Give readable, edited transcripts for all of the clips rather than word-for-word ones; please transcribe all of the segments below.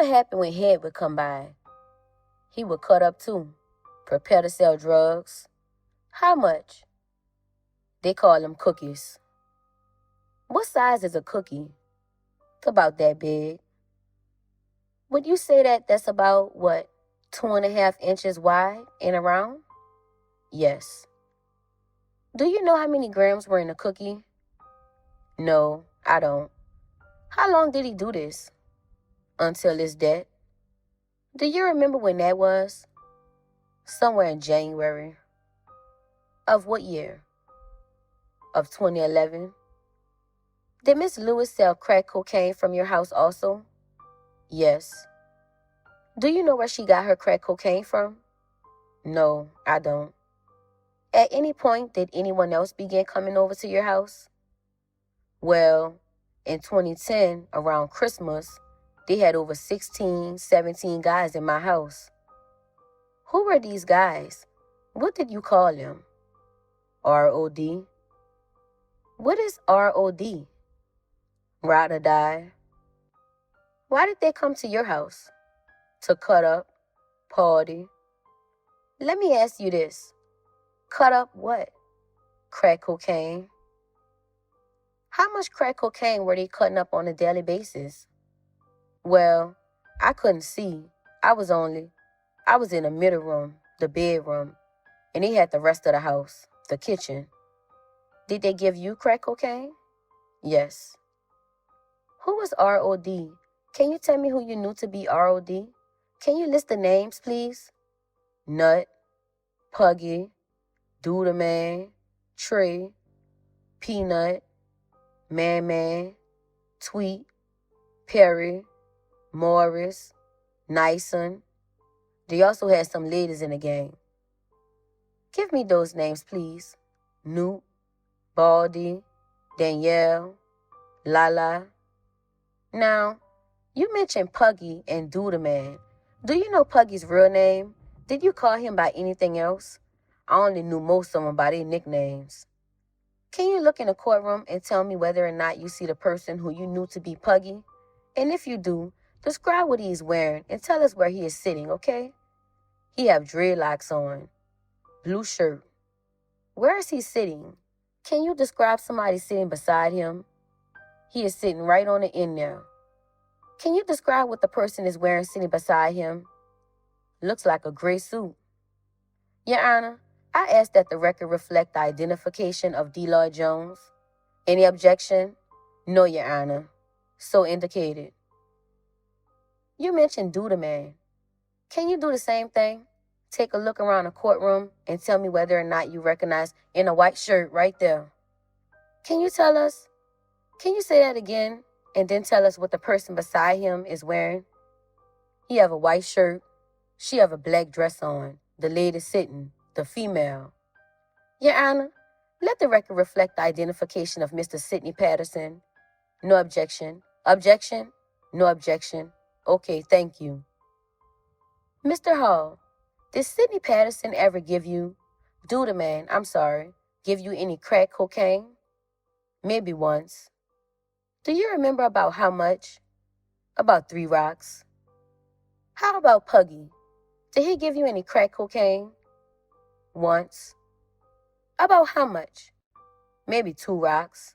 happened when Head would come by? He would cut up too. Prepare to sell drugs. How much? They call them cookies. What size is a cookie? About that big. Would you say that's about, 2.5 inches wide and around? Yes. Do you know how many grams were in a cookie? No, I don't. How long did he do this? Until his death. Do you remember when that was? Somewhere in January. Of what year? Of 2011. Did Miss Lewis sell crack cocaine from your house also? Yes. Do you know where she got her crack cocaine from? No, I don't. At any point, did anyone else begin coming over to your house? Well, in 2010, around Christmas, they had over 16, 17 guys in my house. Who were these guys? What did you call them? R.O.D. What is R.O.D? Ride or die. Why did they come to your house? To cut up, party. Let me ask you this. Cut up what? Crack cocaine. How much crack cocaine were they cutting up on a daily basis? Well, I couldn't see. I was in the middle room, the bedroom, and they had the rest of the house, the kitchen. Did they give you crack cocaine? Yes. Who was R.O.D? Can you tell me who you knew to be R.O.D? Can you list the names, please? Nut, Puggy, Doodle Man, Tree, Peanut, Man, Tweet, Perry, Morris, Nyson. They also had some ladies in the gang. Give me those names, please. Newt, Baldy, Danielle, Lala. Now, you mentioned Puggy and Doodle Man. Do you know Puggy's real name? Did you call him by anything else? I only knew most of them by their nicknames. Can you look in the courtroom and tell me whether or not you see the person who you knew to be Puggy? And if you do, describe what he is wearing and tell us where he is sitting, okay? He have dreadlocks on, blue shirt. Where is he sitting? Can you describe somebody sitting beside him? He is sitting right on the end there. Can you describe what the person is wearing sitting beside him? Looks like a gray suit. Your Honor, I ask that the record reflect the identification of D. Lloyd Jones. Any objection? No, Your Honor. So indicated. You mentioned Doodle Man. Can you do the same thing? Take a look around the courtroom and tell me whether or not you recognize in a white shirt right there. Can you tell us? Can you say that again and then tell us what the person beside him is wearing? He have a white shirt. She have a black dress on. The lady sitting, the female. Your Honor, let the record reflect the identification of Mr. Sidney Patterson. No objection. Objection? No objection. Okay, thank you. Mr. Hall, did Sidney Patterson ever give you any crack cocaine? Maybe once. Do you remember about how much? About 3 rocks. How about Puggy? Did he give you any crack cocaine? Once. About how much? Maybe 2 rocks.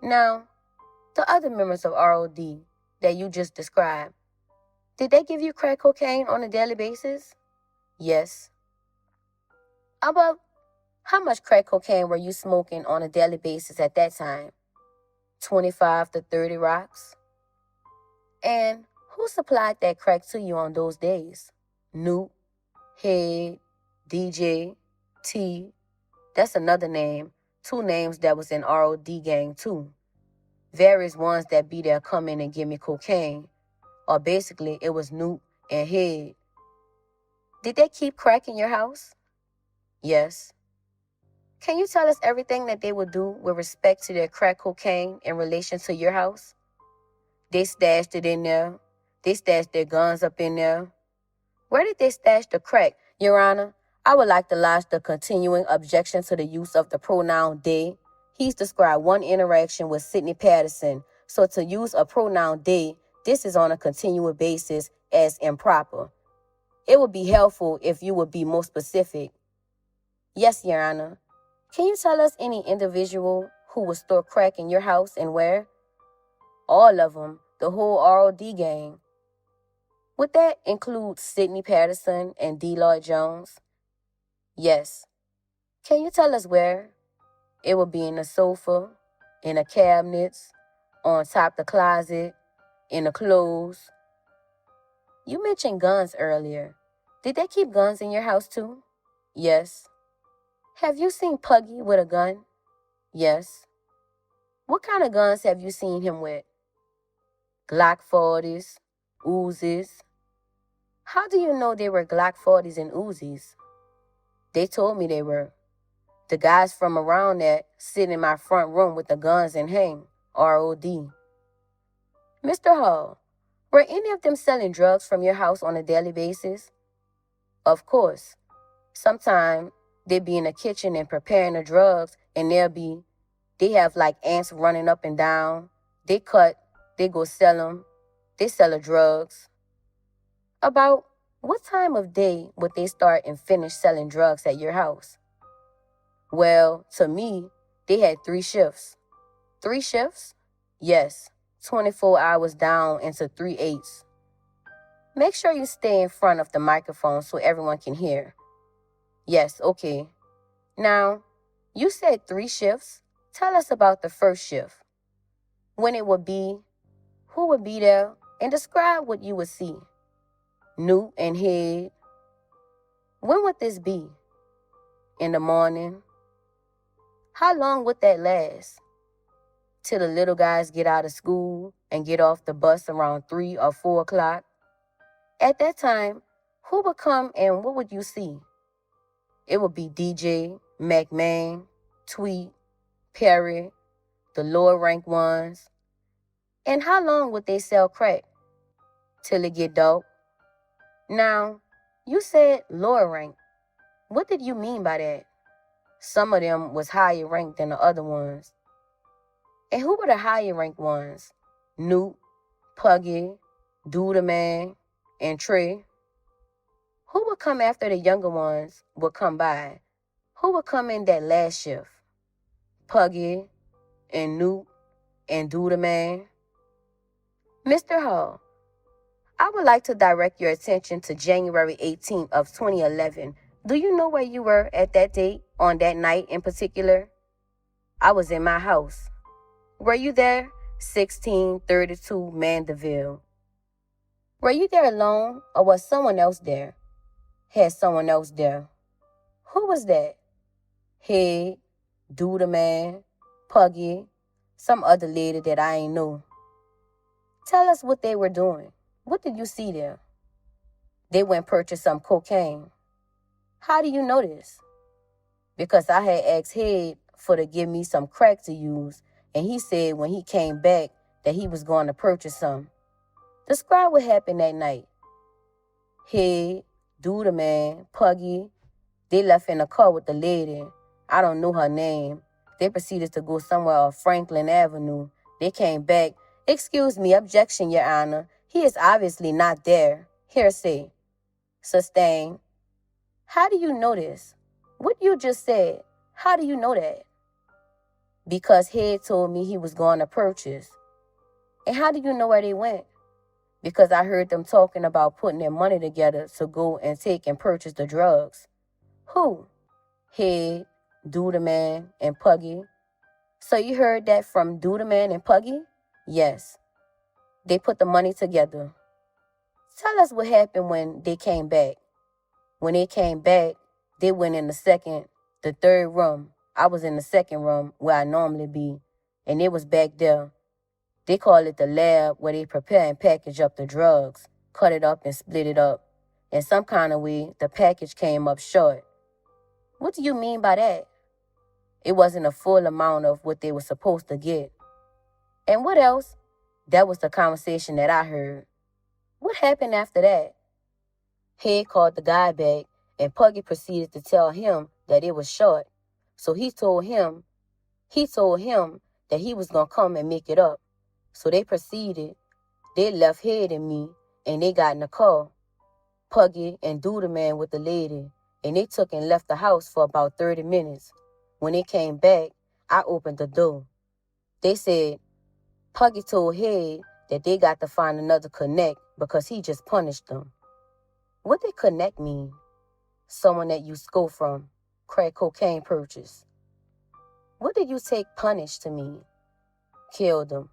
Now, the other members of R.O.D. that you just described, did they give you crack cocaine on a daily basis? Yes. About how much crack cocaine were you smoking on a daily basis at that time? 25 to 30 rocks. And who supplied that crack to you on those days? Newt, Head, DJ, T. That's another name. 2 names that was in R.O.D. gang too. Various ones that be there come in and give me cocaine. Or basically, it was Newt and Head. Did they keep crack in your house? Yes. Can you tell us everything that they would do with respect to their crack cocaine in relation to your house? They stashed it in there. They stashed their guns up in there. Where did they stash the crack? Your Honor, I would like to lodge the continuing objection to the use of the pronoun they. He's described one interaction with Sidney Patterson, so to use a pronoun they This is on a continual basis as improper. It would be helpful if you would be more specific. Yes, Your Honor. Can you tell us any individual who would store crack in your house and where? All of them, the whole R.O.D gang. Would that include Sidney Patterson and D. Lloyd Jones? Yes. Can you tell us where? It would be in the sofa, in the cabinets, on top the closet, in the clothes. You mentioned guns earlier. Did they keep guns in your house too? Yes. Have you seen Puggy with a gun? Yes. What kind of guns have you seen him with? Glock 40s, Uzis. How do you know they were Glock 40s and Uzis? They told me they were. The guys from around that sit in my front room with the guns and hang. R.O.D. Mr. Hall, were any of them selling drugs from your house on a daily basis? Of course. Sometimes they be in the kitchen and preparing the drugs, and they have like ants running up and down. They cut, they go sell them. They sell the drugs. About what time of day would they start and finish selling drugs at your house? Well, to me, they had 3 shifts. 3 shifts? Yes, 24 hours down into 3/8. Make sure you stay in front of the microphone so everyone can hear. Yes, okay. Now, you said 3 shifts. Tell us about the first shift. When it would be, who would be there, and describe what you would see. Newt and Head. When would this be? In the morning. How long would that last? Till the little guys get out of school and get off the bus around 3 or 4 o'clock. At that time, who would come and what would you see? It would be DJ, McMahon, Tweet, Perry, the lower ranked ones. And how long would they sell crack? Till it get dark. Now, you said lower rank. What did you mean by that? Some of them was higher ranked than the other ones. And who were the higher ranked ones? Newt, Puggy, Duda Man, and Trey. Who would come after the younger ones would come by? Who would come in that last shift? Puggy, and Newt, and Duda Man. Mr. Hall, I would like to direct your attention to January 18th of 2011. Do you know where you were at that date, on that night in particular? I was in my house. Were you there? 1632 Mandeville. Were you there alone, or was someone else there? Had someone else there. Who was that? Head, Duda Man, Puggy, some other lady that I ain't know. Tell us what they were doing. What did you see there? They went purchase some cocaine. How do you know this? Because I had asked Head for to give me some crack to use, and he said when he came back that he was going to purchase some. Describe what happened that night. Head, Duda Man, Puggy, they left in a car with the lady. I don't know her name. They proceeded to go somewhere off Franklin Avenue. They came back. Excuse me, objection, Your Honor. He is obviously not there. Hearsay. Sustain. How do you know this? What you just said, how do you know that? Because Head told me he was going to purchase. And how do you know where they went? Because I heard them talking about putting their money together to go and take and purchase the drugs. Who? Head, Duda Man, and Puggy. So you heard that from Duda Man and Puggy? Yes. They put the money together. Tell us what happened when they came back. When they came back, they went in the third room. I was in the second room where I normally be, and it was back there. They call it the lab where they prepare and package up the drugs, cut it up and split it up. In some kind of way, the package came up short. What do you mean by that? It wasn't a full amount of what they were supposed to get. And what else? That was the conversation that I heard. What happened after that? Head called the guy back, and Puggy proceeded to tell him that it was short. So he told him that he was going to come and make it up. So they proceeded. They left Head and me, and they got in the car, Puggy and Duda Man with the lady, and they took and left the house for about 30 minutes. When they came back, I opened the door. They said Puggy told Head that they got to find another connect because he just punished them. What did connect mean? Someone that you stole from, crack cocaine purchase. What did you take punish to mean? Killed them.